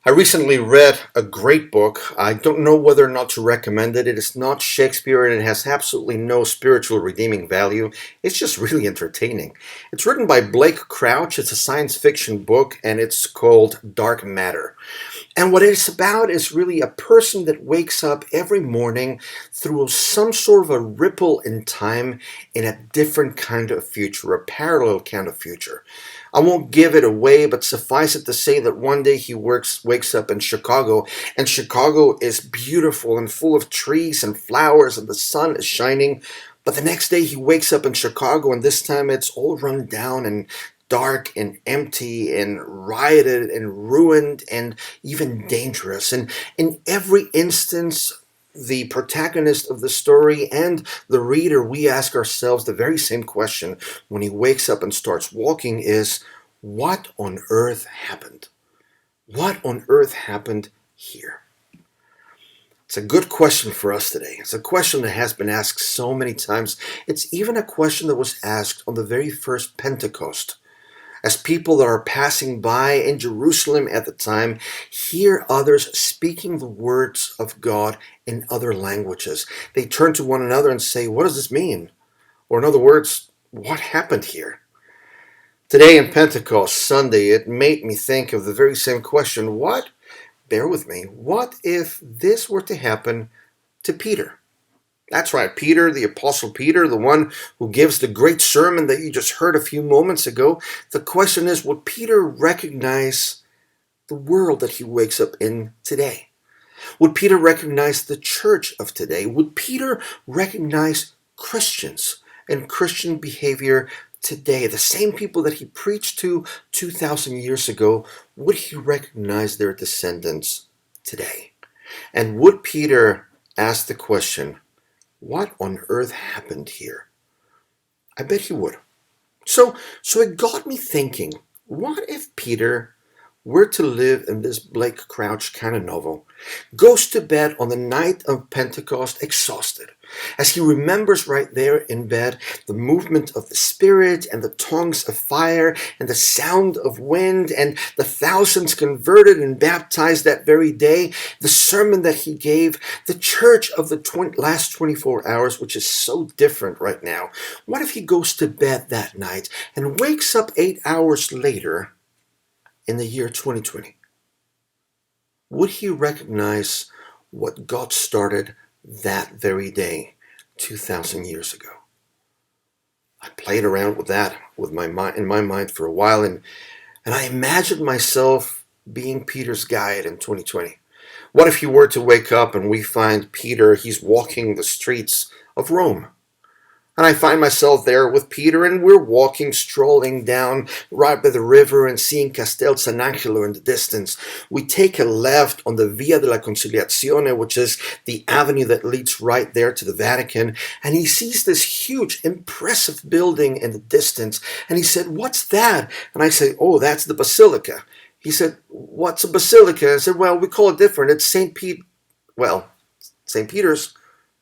I recently read a great book. I don't know whether or not to recommend it. It is not Shakespeare and it has absolutely no spiritual redeeming value. It's just really entertaining. It's written by Blake Crouch. It's a science fiction book and it's called Dark Matter. And what it's about is really a person that wakes up every morning through some sort of a ripple in time in a different kind of future, a parallel kind of future. I won't give it away, but suffice it to say that one day he wakes up in Chicago, and Chicago is beautiful and full of trees and flowers, and the sun is shining. But the next day he wakes up in Chicago, and this time it's all run down and dark and empty and rioted and ruined and even dangerous. And in every instance, the protagonist of the story and the reader, we ask ourselves the very same question when he wakes up and starts walking is, what on earth happened? What on earth happened here? It's a good question for us today. It's a question that has been asked so many times. It's even a question that was asked on the very first Pentecost. As people that are passing by in Jerusalem at the time hear others speaking the words of God in other languages, they turn to one another and say, what does this mean? Or in other words, what happened here? Today in Pentecost Sunday, it made me think of the very same question. Bear with me, what if this were to happen to Peter? That's right, Peter, the Apostle Peter, the one who gives the great sermon that you just heard a few moments ago. The question is, would Peter recognize the world that he wakes up in today? Would Peter recognize the church of today? Would Peter recognize Christians and Christian behavior today? The same people that he preached to 2,000 years ago, would he recognize their descendants today? And would Peter ask the question, what on earth happened here? I bet he would. So it got me thinking, what if Peter were to live in this Blake Crouch kind of novel, goes to bed on the night of Pentecost exhausted, as he remembers right there in bed the movement of the Spirit and the tongues of fire and the sound of wind and the thousands converted and baptized that very day, the sermon that he gave, the church of the last 24 hours, which is so different right now. What if he goes to bed that night and wakes up 8 hours later in the year 2020? Would he recognize what God started that very day 2,000 years ago? I played around with that in my mind for a while, and I imagined myself being Peter's guide in 2020. What if he were to wake up and we find Peter, he's walking the streets of Rome? And I find myself there with Peter, and we're walking, strolling down right by the river and seeing Castel San Angelo in the distance. We take a left on the Via della Conciliazione, which is the avenue that leads right there to the Vatican, and he sees this huge, impressive building in the distance, and he said, "What's that?" And I say, "Oh, that's the Basilica." He said, "What's a basilica?" I said, "Well, we call it different. It's St. Peter's."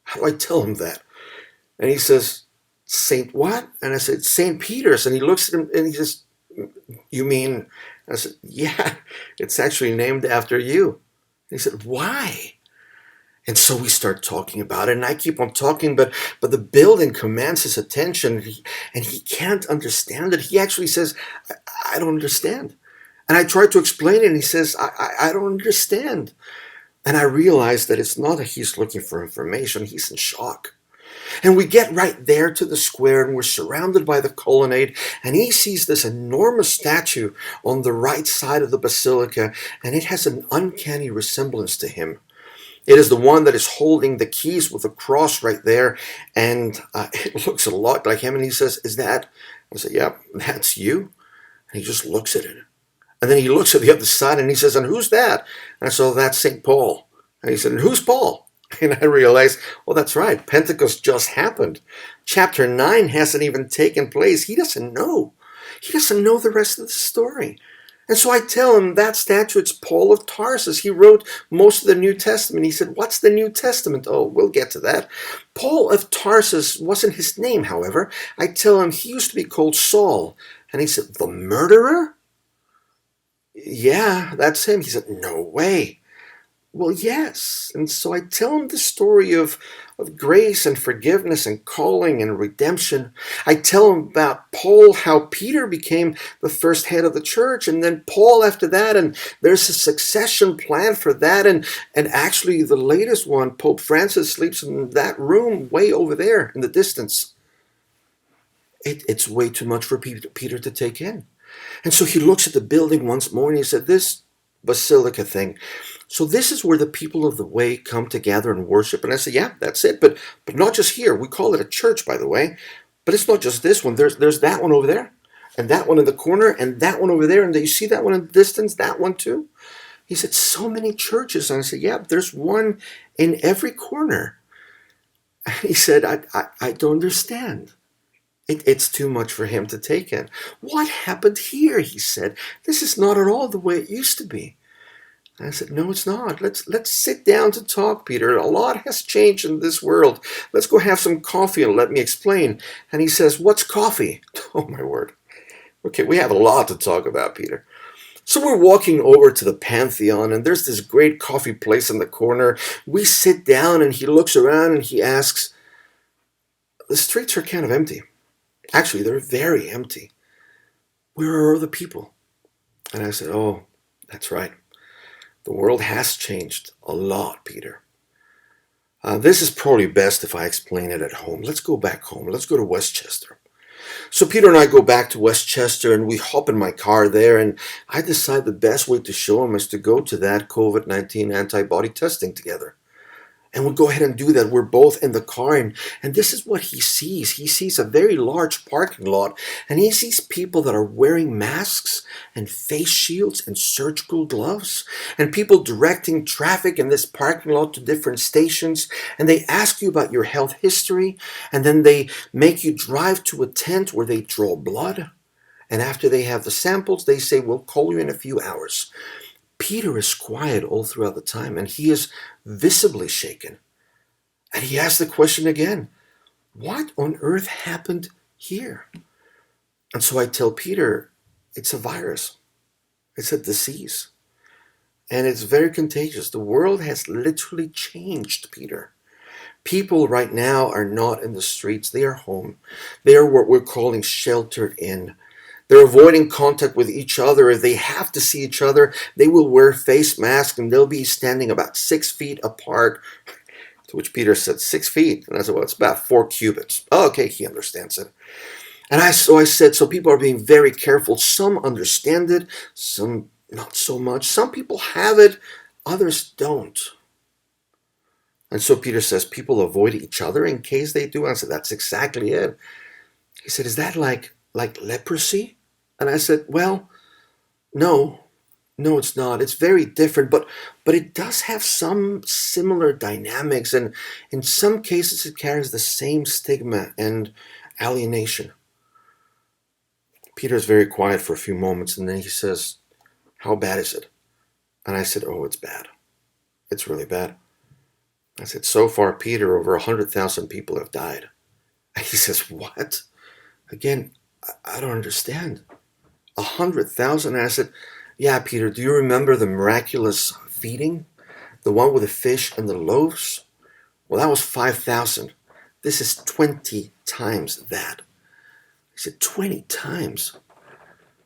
How do I tell him that? And he says, "Saint what?" And I said, "St. Peter's." And he looks at him and he says, "You mean?" And I said, "Yeah, it's actually named after you." And he said, "Why?" And so we start talking about it, and I keep on talking, but the building commands his attention, and he can't understand it. He actually says, I don't understand. And I try to explain it, and he says, I don't understand. And I realize that it's not that he's looking for information, he's in shock. And we get right there to the square, and we're surrounded by the colonnade, and he sees this enormous statue on the right side of the basilica, and it has an uncanny resemblance to him. It is the one that is holding the keys with a cross right there, and it looks a lot like him, and he says, "Is that?" I say, "Yeah, that's you." And he just looks at it. And then he looks at the other side, and he says, "And who's that?" And I said, "That's St. Paul." And he said, "And who's Paul?" And I realized, well, that's right. Pentecost just happened. Chapter 9 hasn't even taken place. He doesn't know. He doesn't know the rest of the story. And so I tell him that statue, it's Paul of Tarsus. He wrote most of the New Testament. He said, "What's the New Testament?" "Oh, we'll get to that." Paul of Tarsus wasn't his name, however. I tell him he used to be called Saul. And he said, "The murderer?" Yeah, that's him. He said, no way. Well, yes. And so I tell him the story of grace and forgiveness and calling and redemption. I tell him about Paul, how Peter became the first head of the church, and then Paul after that, and there's a succession plan for that. And actually, the latest one, Pope Francis, sleeps in that room way over there in the distance. It's way too much for Peter to take in. And so he looks at the building once more and he said, this basilica thing. So this is where the people of the way come together and worship. And I said, yeah, that's it. But not just here. We call it a church, by the way. But it's not just this one. There's that one over there, and that one in the corner, and that one over there. And do you see that one in the distance? That one too. He said, so many churches. And I said, yeah, there's one in every corner. And he said, I don't understand. It's too much for him to take in. What happened here? He said. This is not at all the way it used to be. And I said, no, it's not. Let's sit down to talk, Peter. A lot has changed in this world. Let's go have some coffee and let me explain. And he says, what's coffee? Oh, my word. Okay, we have a lot to talk about, Peter. So we're walking over to the Pantheon, and there's this great coffee place in the corner. We sit down, and he looks around, and he asks, the streets are kind of empty. Actually, they're very empty. Where are all the people? And I said, oh, that's right. The world has changed a lot, Peter. This is probably best if I explain it at home. Let's go back home. Let's go to Westchester. So Peter and I go back to Westchester and we hop in my car there, and I decide the best way to show him is to go to that COVID-19 antibody testing together. And we'll go ahead and do that. We're both in the car, and this is what he sees. He sees a very large parking lot, and he sees people that are wearing masks and face shields and surgical gloves, and people directing traffic in this parking lot to different stations, and they ask you about your health history, and then they make you drive to a tent where they draw blood, and after they have the samples, they say, we'll call you in a few hours. Peter is quiet all throughout the time, and he is visibly shaken. And he asks the question again, what on earth happened here? And so I tell Peter, it's a virus. It's a disease. And it's very contagious. The world has literally changed, Peter. People right now are not in the streets. They are home. They are what we're calling sheltered in. They're avoiding contact with each other. If they have to see each other, they will wear face masks and they'll be standing about 6 feet apart. To which Peter said, 6 feet? And I said, well, it's about 4 cubits. Oh, okay, he understands it. And I said, so people are being very careful. Some understand it, some not so much. Some people have it, others don't. And so Peter says, people avoid each other in case they do. And I said, that's exactly it. He said, is that like leprosy? And I said, well, no, it's not. It's very different, but it does have some similar dynamics, and in some cases it carries the same stigma and alienation. Peter's very quiet for a few moments, and then he says, how bad is it? And I said, oh, it's bad. It's really bad. I said, so far, Peter, over 100,000 people have died. And he says, what? Again, I don't understand. 100,000? And I said, yeah, Peter, do you remember the miraculous feeding? The one with the fish and the loaves? Well, that was 5,000. This is 20 times that. He said, 20 times?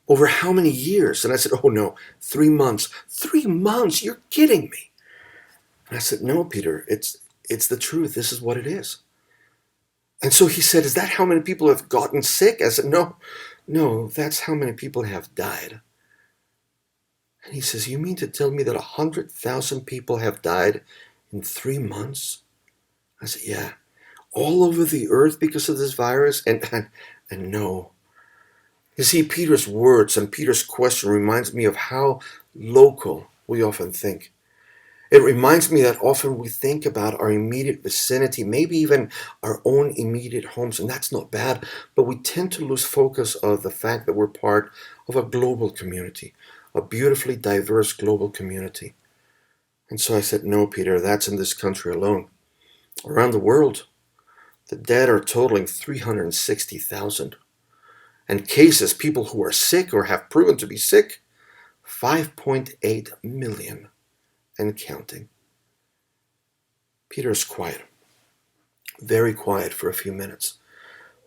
Over how many years? And I said, oh no, 3 months. 3 months? You're kidding me. And I said, no, Peter, it's the truth. This is what it is. And so he said, is that how many people have gotten sick? I said, no, that's how many people have died. And he says, you mean to tell me that 100,000 people have died in 3 months? I said, yeah, all over the earth because of this virus? And no. You see, Peter's words and Peter's question reminds me of how local we often think. It reminds me that often we think about our immediate vicinity, maybe even our own immediate homes, and that's not bad, but we tend to lose focus of the fact that we're part of a global community, a beautifully diverse global community. And so I said, no, Peter, that's in this country alone. Around the world, the dead are totaling 360,000. And cases, people who are sick or have proven to be sick, 5.8 million and counting. Peter is quiet, very quiet for a few minutes.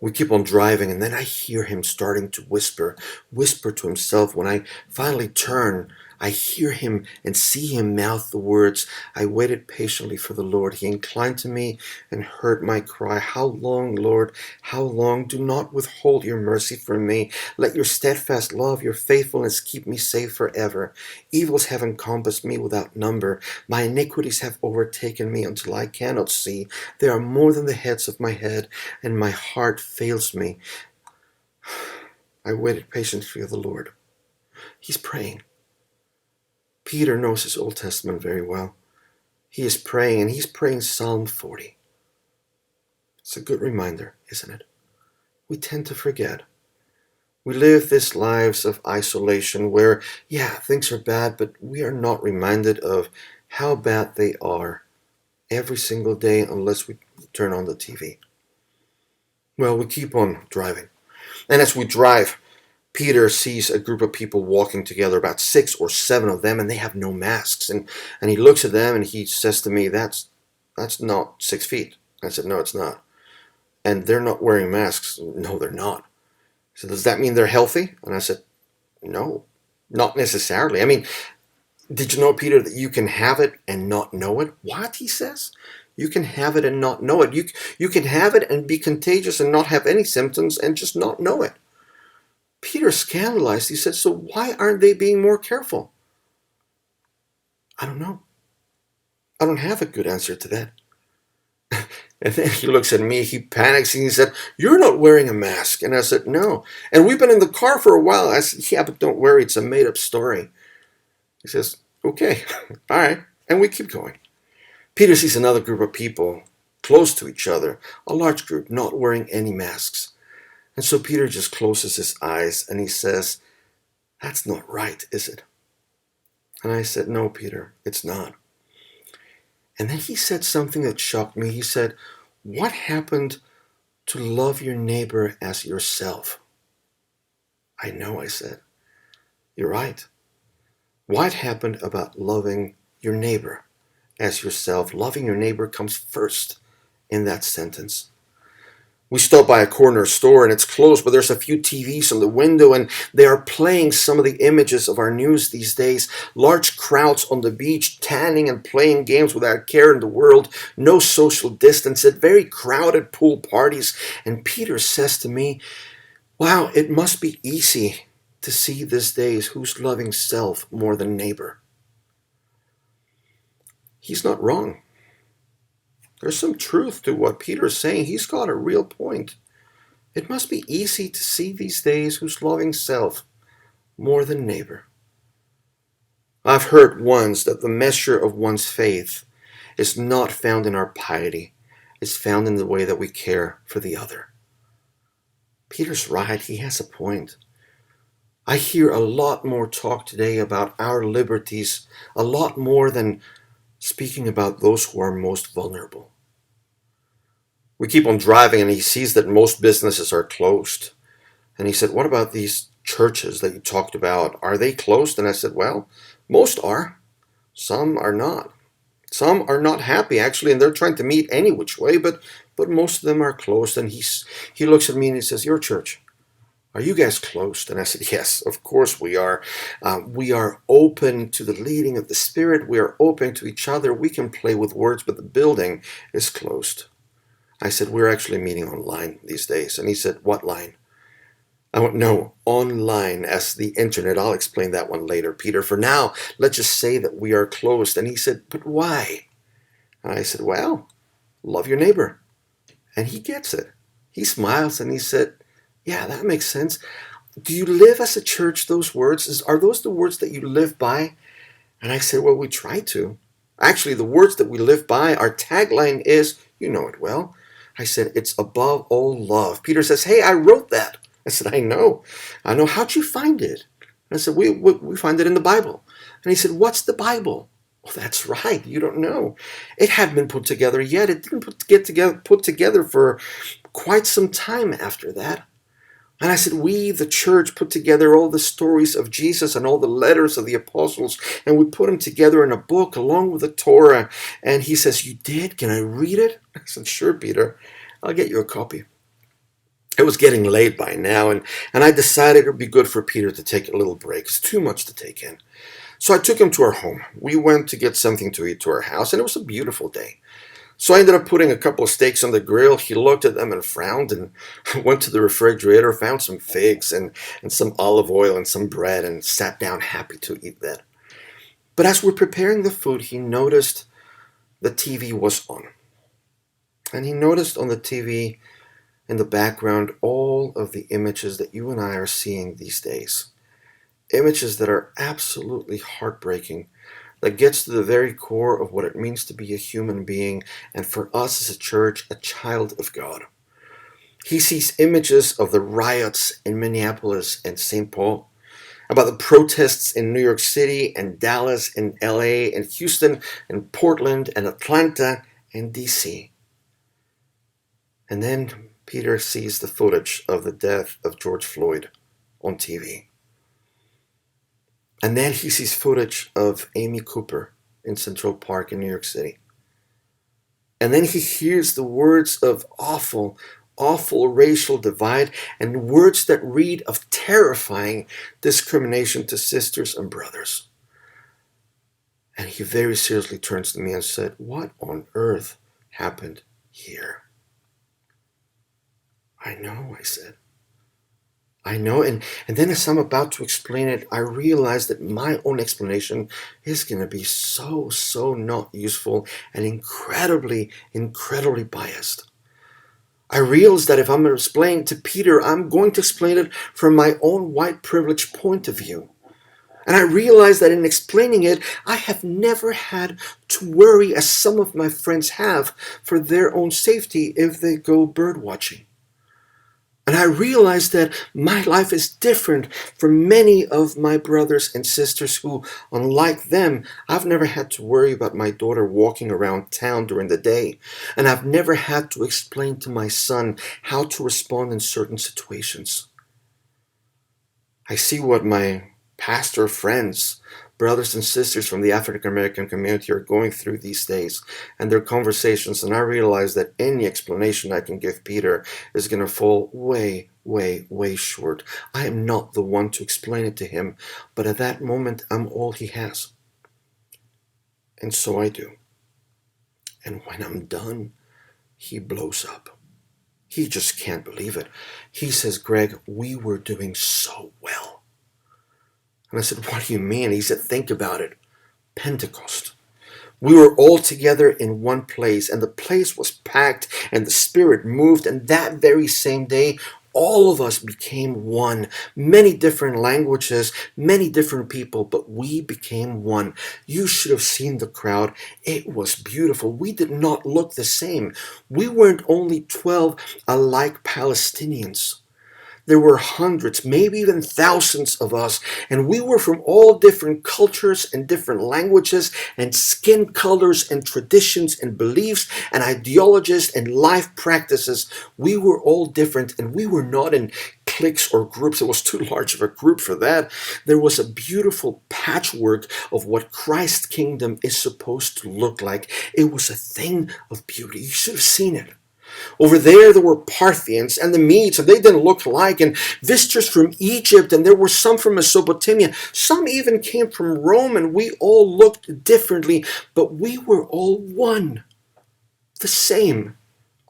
We keep on driving, and then I hear him starting to whisper to himself. When I finally turn, I hear him and see him mouth the words, "I waited patiently for the Lord. He inclined to me and heard my cry. How long, Lord? How long? Do not withhold your mercy from me. Let your steadfast love, your faithfulness keep me safe forever. Evils have encompassed me without number. My iniquities have overtaken me until I cannot see. They are more than the heads of my head, and my heart fails me. I waited patiently for the Lord." He's praying. Peter knows his Old Testament very well. He is praying, and he's praying Psalm 40. It's a good reminder, isn't it? We tend to forget. We live these lives of isolation where, yeah, things are bad, but we are not reminded of how bad they are every single day unless we turn on the TV. Well, we keep on driving. And as we drive, Peter sees a group of people walking together, about 6 or 7 of them, and they have no masks. And he looks at them and he says to me, that's not 6 feet. I said, no, it's not. And they're not wearing masks. No, they're not. He said, does that mean they're healthy? And I said, no, not necessarily. I mean, did you know, Peter, that you can have it and not know it? What? He says. You can have it and not know it. You can have it and be contagious and not have any symptoms and just not know it. Peter scandalized. He said, so why aren't they being more careful? I don't know. I don't have a good answer to that. And then he looks at me, he panics, and he said, you're not wearing a mask. And I said, no. And we've been in the car for a while. I said, yeah, but don't worry, it's a made-up story. He says, okay, all right. And we keep going. Peter sees another group of people close to each other, a large group, not wearing any masks. And so Peter just closes his eyes and he says, that's not right, is it? And I said, no, Peter, it's not. And then he said something that shocked me. He said, what happened to love your neighbor as yourself? I know, I said. You're right. What happened about loving your neighbor as yourself? Loving your neighbor comes first in that sentence. We stop by a corner store and it's closed, but there's a few TVs on the window and they are playing some of the images of our news these days. Large crowds on the beach, tanning and playing games without care in the world. No social distance at very crowded pool parties. And Peter says to me, wow, it must be easy to see these days who's loving self more than neighbor. He's not wrong. There's some truth to what Peter's saying. He's got a real point. It must be easy to see these days who's loving self more than neighbor. I've heard once that the measure of one's faith is not found in our piety. It's found in the way that we care for the other. Peter's right. He has a point. I hear a lot more talk today about our liberties, a lot more than speaking about those who are most vulnerable. We keep on driving and he sees that most businesses are closed. And he said, what about these churches that you talked about? Are they closed? And I said, well, most are. Some are not. Some are not happy, actually, and they're trying to meet any which way, but most of them are closed. And he looks at me and he says, your church, are you guys closed? And I said, yes, of course we are. We are open to the leading of the Spirit. We are open to each other. We can play with words, but the building is closed. I said, we're actually meeting online these days. And he said, what line? I went, no, online as the internet. I'll explain that one later, Peter. For now, let's just say that we are closed. And he said, but why? And I said, well, love your neighbor. And he gets it. He smiles and he said, yeah, that makes sense. Do you live as a church those words? Are those the words that you live by? And I said, well, we try to. Actually, the words that we live by, our tagline is, you know it well. I said, it's above all love. Peter says, hey, I wrote that. I said, I know. How'd you find it? And I said, we find it in the Bible. And he said, what's the Bible? Well, that's right. You don't know. It hadn't been put together yet. It didn't get put together for quite some time after that. And I said, we, the church, put together all the stories of Jesus and all the letters of the apostles, and we put them together in a book along with the Torah. And he says, you did? Can I read it? I said, sure, Peter. I'll get you a copy. It was getting late by now, and I decided it would be good for Peter to take a little break. It's too much to take in. So I took him to our home. We went to get something to eat to our house, and it was a beautiful day. So I ended up putting a couple of steaks on the grill. He looked at them and frowned and went to the refrigerator, found some figs and some olive oil and some bread and sat down happy to eat that. But as we're preparing the food, he noticed the TV was on. And he noticed on the TV in the background all of the images that you and I are seeing these days. Images that are absolutely heartbreaking, that gets to the very core of what it means to be a human being, and for us as a church, a child of God. He sees images of the riots in Minneapolis and St. Paul, about the protests in New York City and Dallas and LA and Houston and Portland and Atlanta and DC. And then Peter sees the footage of the death of George Floyd on TV. And then he sees footage of Amy Cooper in Central Park in New York City. And then he hears the words of awful, awful racial divide and words that read of terrifying discrimination to sisters and brothers. And he very seriously turns to me and said, what on earth happened here? I know, I said. I know, and then as I'm about to explain it, I realize that my own explanation is going to be so not useful and incredibly biased. I realize that if I'm going to explain to Peter, I'm going to explain it from my own white privilege point of view. And I realize that in explaining it, I have never had to worry, as some of my friends have, for their own safety if they go bird watching. And I realize that my life is different from many of my brothers and sisters who, unlike them, I've never had to worry about my daughter walking around town during the day. And I've never had to explain to my son how to respond in certain situations. I see what my pastor friends, brothers and sisters from the African American community are going through these days and their conversations, and I realize that any explanation I can give Peter is going to fall way short. I am not the one to explain it to him, but at that moment I'm all he has. And so I do. And when I'm done, he blows up. He just can't believe it. He says, Greg, we were doing so well. And I said, what do you mean? He said, think about it. Pentecost. We were all together in one place, and the place was packed, and the Spirit moved, and that very same day, all of us became one. Many different languages, many different people, but we became one. You should have seen the crowd. It was beautiful. We did not look the same. We weren't only 12 alike Palestinians. There were hundreds, maybe even thousands of us, and we were from all different cultures and different languages and skin colors and traditions and beliefs and ideologies and life practices. We were all different, and we were not in cliques or groups. It was too large of a group for that. There was a beautiful patchwork of what Christ's kingdom is supposed to look like. It was a thing of beauty. You should have seen it. Over there were Parthians and the Medes, and they didn't look alike, and visitors from Egypt, and there were some from Mesopotamia. Some even came from Rome, and we all looked differently, but we were all one, the same,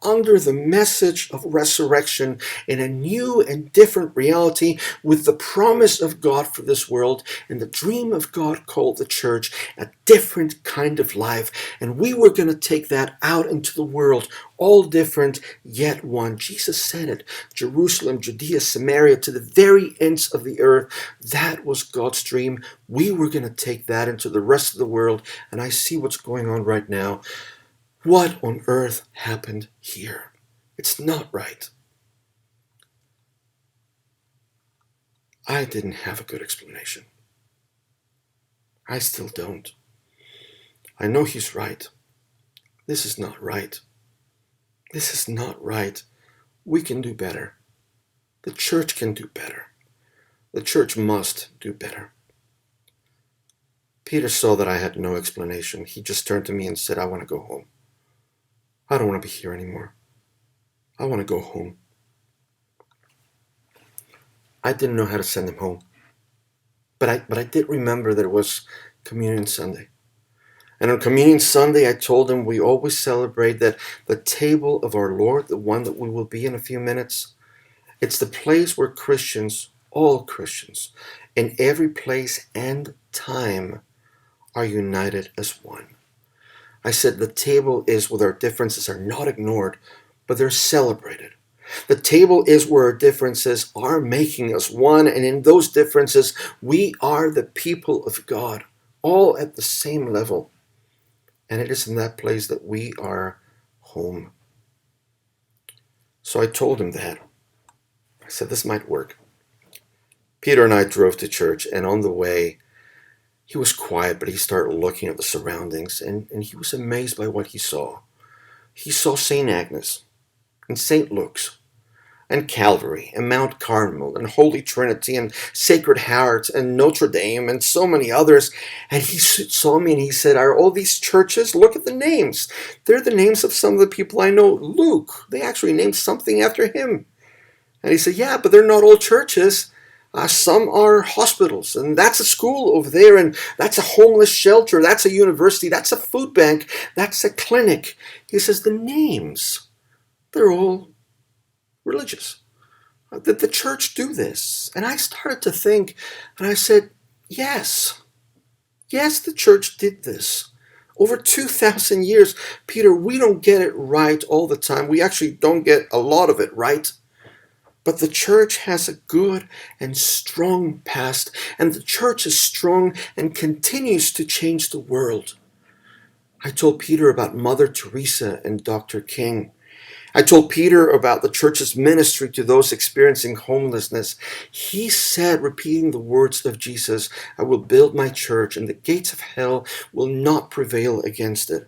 under the message of resurrection in a new and different reality, with the promise of God for this world and the dream of God called the church, a different kind of life. And we were going to take that out into the world, all different, yet one. Jesus said it. Jerusalem, Judea, Samaria, to the very ends of the earth. That was God's dream. We were going to take that into the rest of the world. And I see what's going on right now. What on earth happened here? It's not right. I didn't have a good explanation. I still don't. I know he's right. This is not right. This is not right. We can do better. The church can do better. The church must do better. Peter saw that I had no explanation. He just turned to me and said, I want to go home. I don't want to be here anymore. I want to go home. I didn't know how to send him home. But I did remember that it was Communion Sunday. And on Communion Sunday, I told him we always celebrate that the table of our Lord, the one that we will be in a few minutes, it's the place where Christians, all Christians, in every place and time, are united as one. I said the table is where our differences are not ignored, but they're celebrated. The table is where our differences are making us one, and in those differences, we are the people of God, all at the same level. And it is in that place that we are home. So I told him that. I said, this might work. Peter and I drove to church, and on the way, he was quiet, but he started looking at the surroundings, and he was amazed by what he saw. He saw St. Agnes, and St. Luke's, and Calvary, and Mount Carmel, and Holy Trinity, and Sacred Heart, and Notre Dame, and so many others. And he saw me and he said, are all these churches? Look at the names. They're the names of some of the people I know. Luke, they actually named something after him. And he said, yeah, but they're not all churches. Some are hospitals, and that's a school over there, and that's a homeless shelter, that's a university, that's a food bank, that's a clinic. He says, the names, they're all religious. Did the church do this? And I started to think, and I said, yes, the church did this. Over 2,000 years, Peter, we don't get it right all the time. We actually don't get a lot of it right. But the church has a good and strong past, and the church is strong and continues to change the world. I told Peter about Mother Teresa and Dr. King. I told Peter about the church's ministry to those experiencing homelessness. He said, repeating the words of Jesus, I will build my church, and the gates of hell will not prevail against it.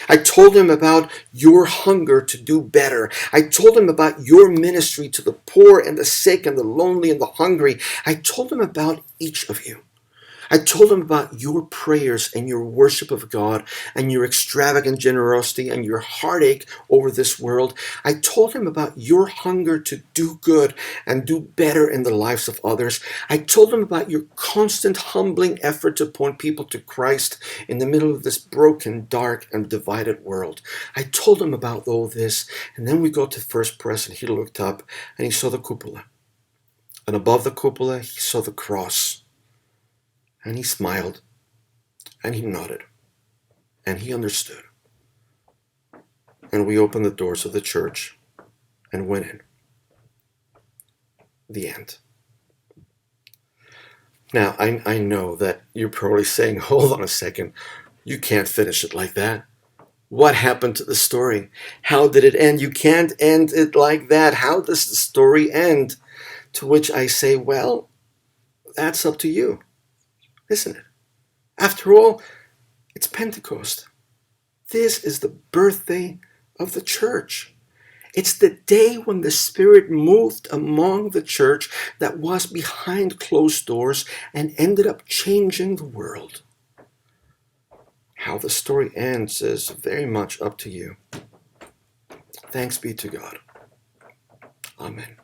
I told him about your hunger to do better. I told him about your ministry to the poor and the sick and the lonely and the hungry. I told him about each of you. I told him about your prayers and your worship of God and your extravagant generosity and your heartache over this world. I told him about your hunger to do good and do better in the lives of others. I told him about your constant humbling effort to point people to Christ in the middle of this broken, dark, and divided world. I told him about all this, and then we got to First Press, and he looked up and he saw the cupola. And above the cupola, he saw the cross. And he smiled, and he nodded, and he understood. And we opened the doors of the church and went in. The end. Now, I know that you're probably saying, hold on a second, you can't finish it like that. What happened to the story? How did it end? You can't end it like that. How does the story end? To which I say, well, that's up to you, isn't it? After all, it's Pentecost. This is the birthday of the church. It's the day when the Spirit moved among the church that was behind closed doors and ended up changing the world. How the story ends is very much up to you. Thanks be to God. Amen.